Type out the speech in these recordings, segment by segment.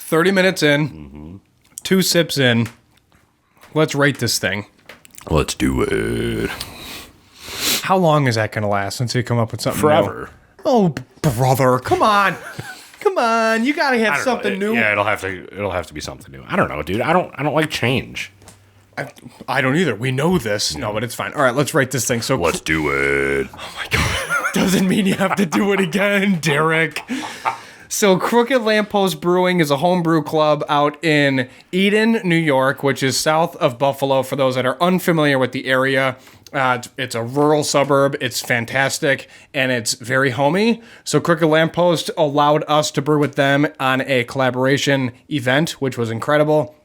30 minutes in, 2 sips in. Let's rate this thing. Let's do it. How long is that going to last until you come up with something Forever. new? Oh, brother, come on. Come on. You got to have something new. Yeah, it'll have to be something new. I don't know, dude. I don't like change. I don't either. We know this. No, but it's fine. All right, let's rate this thing. So Let's do it. Oh my God. Doesn't mean you have to do it again, Derek. So Crooked Lamppost Brewing is a homebrew club out in Eden, New York, which is south of Buffalo for those that are unfamiliar with the area. It's a rural suburb. It's fantastic, and it's very homey. So Crooked Lamppost allowed us to brew with them on a collaboration event, which was incredible.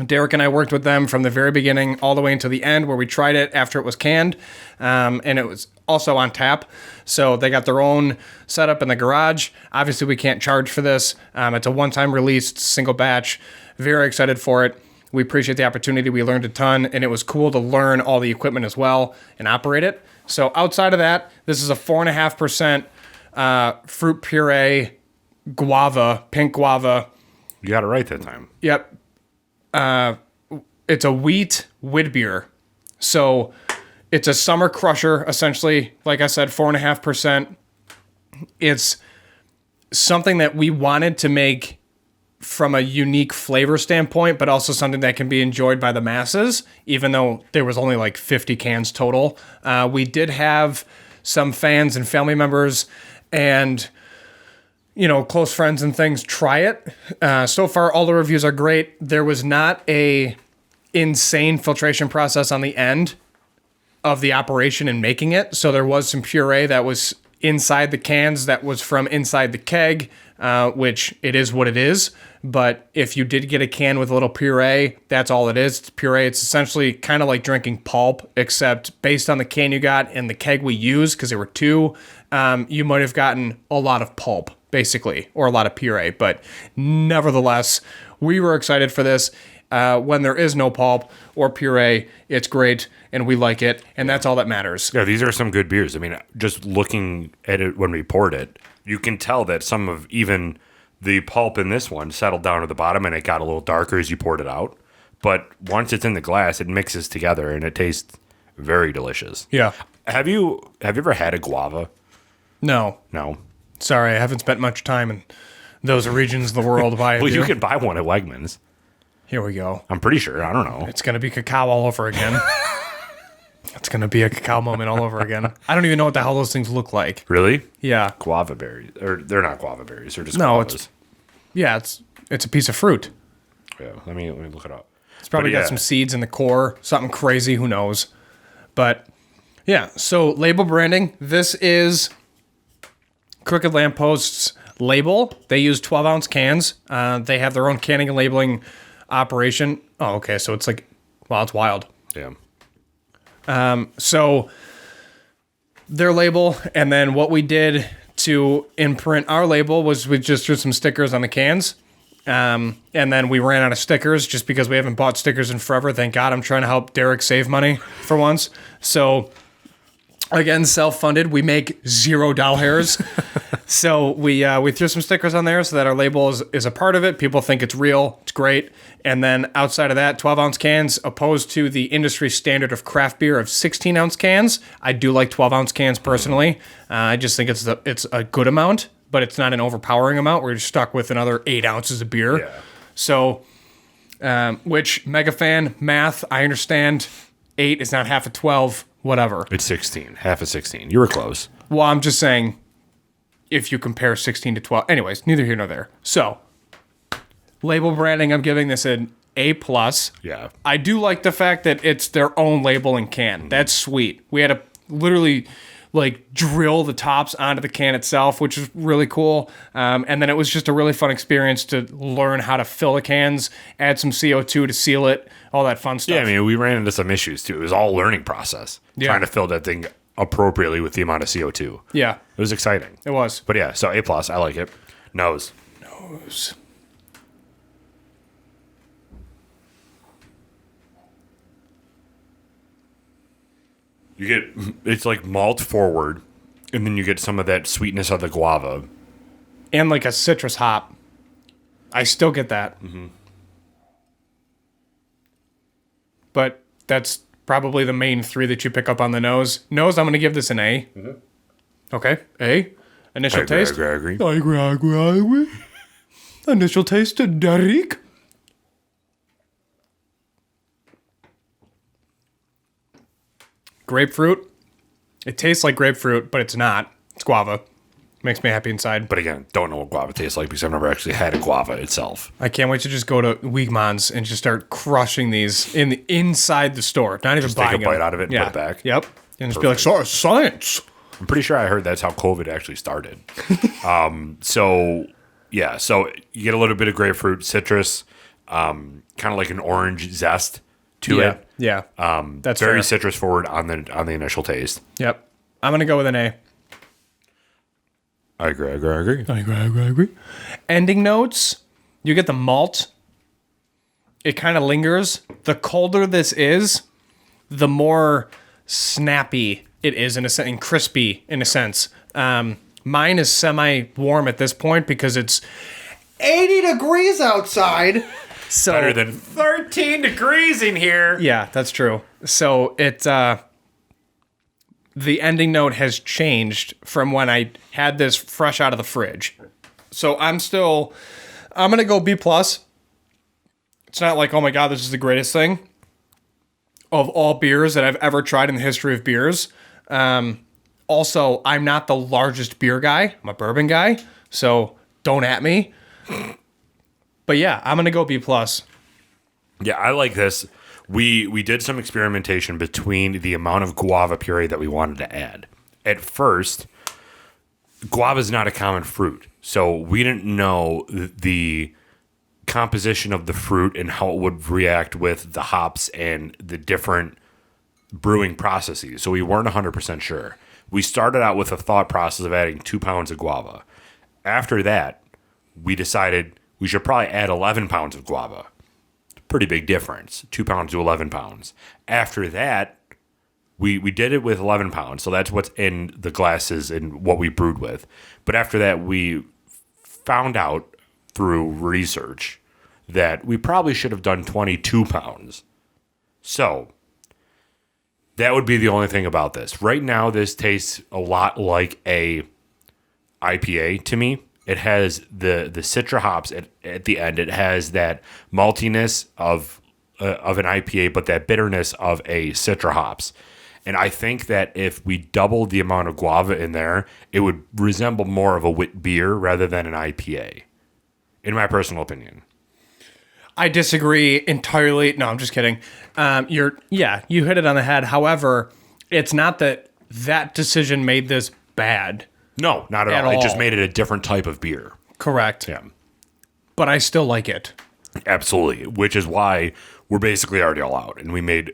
Derek and I worked with them from the very beginning all the way until the end where we tried it after it was canned, and it was also on tap. So they got their own setup in the garage. Obviously, we can't charge for this. It's a one-time released single batch. Very excited for it. We appreciate the opportunity. We learned a ton, and it was cool to learn all the equipment as well and operate it. So outside of that, this is a 4.5% fruit puree guava, pink guava. You got it right that time. Yep. It's a wheat beer. So it's a summer crusher, essentially. Like I said, 4.5%. It's something that we wanted to make from a unique flavor standpoint, but also something that can be enjoyed by the masses, even though there was only like 50 cans total. We did have some fans and family members and close friends and things try it. So far, all the reviews are great. There was not a insane filtration process on the end of the operation in making it. So there was some puree that was inside the cans that was from inside the keg, which it is what it is. But if you did get a can with a little puree, that's all it is. It's puree. It's essentially kind of like drinking pulp, except based on the can you got and the keg we used, because there were 2, you might have gotten a lot of pulp, basically, or a lot of puree. But nevertheless, we were excited for this. When there is no pulp or puree, it's great, and we like it, and that's all that matters. Yeah, these are some good beers. I mean, just looking at it when we poured it, you can tell that some of even the pulp in this one settled down to the bottom, and it got a little darker as you poured it out. But once it's in the glass, it mixes together, and it tastes very delicious. Yeah. Have you ever had a guava? No. Sorry, I haven't spent much time in those regions of the world. Well, you can buy one at Wegmans. Here we go. I'm pretty sure. I don't know. It's going to be cacao all over again. It's going to be a cacao moment all over again. I don't even know what the hell those things look like. Really? Yeah. Guava berries. Or they're not guava berries. They're just no, guavas. It's a piece of fruit. Yeah, let me look it up. It's probably got some seeds in the core, something crazy, who knows. But yeah, so label branding. This is Crooked Lamppost's label. They use 12-ounce cans. They have their own canning and labeling operation. Oh, okay. So it's like, wow, it's wild. Yeah. So their label, and then what we did to imprint our label was we just drew some stickers on the cans. And then we ran out of stickers just because we haven't bought stickers in forever. Thank God. I'm trying to help Derek save money for once. So again, self-funded. We make $0. So we threw some stickers on there so that our label is a part of it. People think it's real. It's great. And then outside of that, 12-ounce cans, opposed to the industry standard of craft beer of 16-ounce cans. I do like 12-ounce cans personally. I just think it's a good amount, but it's not an overpowering amount. We're just stuck with another 8 ounces of beer. Yeah. So, which mega fan math, I understand 8 is not half of 12, whatever. It's 16, half of 16. You were close. Well, I'm just saying, if you compare 16 to 12. Anyways, neither here nor there. So, label branding, I'm giving this an A+. Yeah. I do like the fact that it's their own label and can. Mm-hmm. That's sweet. We had to literally drill the tops onto the can itself, which is really cool. And then it was just a really fun experience to learn how to fill the cans, add some CO2 to seal it, all that fun stuff. Yeah, I mean, we ran into some issues too. It was all a learning process. Yeah. Trying to fill that thing appropriately with the amount of CO2. Yeah. It was exciting. It was. But yeah, so A+, I like it. Nose. You get, it's like malt forward, and then you get some of that sweetness of the guava. And like a citrus hop. I still get that. But that's probably the main three that you pick up on the nose. Nose, I'm going to give this an A. Okay, A. Initial taste. I agree. I agree. Initial taste, Derek. Grapefruit. It tastes like grapefruit, but it's not. It's guava. Makes me happy inside. But again, don't know what guava tastes like because I've never actually had a guava itself. I can't wait to just go to Weegmans and just start crushing these inside the store. Not even Just buying take a bite them. out of it and put it back? Yep. And just be like, sorry, science. I'm pretty sure I heard that's how COVID actually started. So you get a little bit of grapefruit, citrus, kind of like an orange zest to it. Yeah. That's Very fair. citrus forward on the initial taste. Yep. I'm going to go with an A. I agree. Ending notes, you get the malt. It kind of lingers. The colder this is, the more snappy it is in a sense, and crispy in a sense. Mine is semi-warm at this point because it's 80 degrees outside. So Better than 13 degrees in here. yeah, that's true. So the ending note has changed from when I had this fresh out of the fridge. So I'm going to go B+. It's not like, oh my God, this is the greatest thing of all beers that I've ever tried in the history of beers. Also, I'm not the largest beer guy. I'm a bourbon guy. So don't at me. But yeah, I'm going to go B+. Yeah, I like this. We did some experimentation between the amount of guava puree that we wanted to add. At first, guava is not a common fruit, so we didn't know the composition of the fruit and how it would react with the hops and the different brewing processes. So we weren't 100% sure. We started out with a thought process of adding 2 pounds of guava. After that, we decided we should probably add 11 pounds of guava. Pretty big difference, 2 pounds to 11 pounds. After that, we did it with 11 pounds, so that's what's in the glasses and what we brewed with. But after that, we found out through research that we probably should have done 22 pounds. So that would be the only thing about this. Right now, this tastes a lot like a IPA to me. It has the citra hops at the end. It has that maltiness of an IPA, but that bitterness of a citra hops. And I think that if we doubled the amount of guava in there, it would resemble more of a wit beer rather than an IPA, in my personal opinion. I disagree entirely. No, I'm just kidding. You hit it on the head. However, it's not that decision made this bad. No, not at all. It just made it a different type of beer. Correct. Yeah. But I still like it. Absolutely. Which is why we're basically already all out. And we made,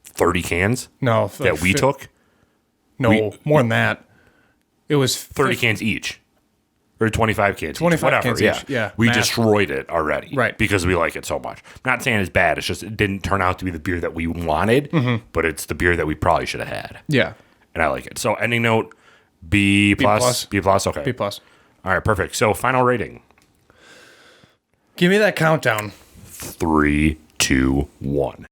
30 cans? No. That we took? No, more than that. It was 30 cans each. Or 25 cans 25 each. Whatever, cans yeah. each. Yeah. We math. destroyed it already. Right. Because we like it so much. I'm not saying it's bad. It's just it didn't turn out to be the beer that we wanted. But it's the beer that we probably should have had. Yeah. And I like it. So ending note, B+. B+. Okay. B+. All right, perfect. So final rating. Give me that countdown. 3, 2, 1.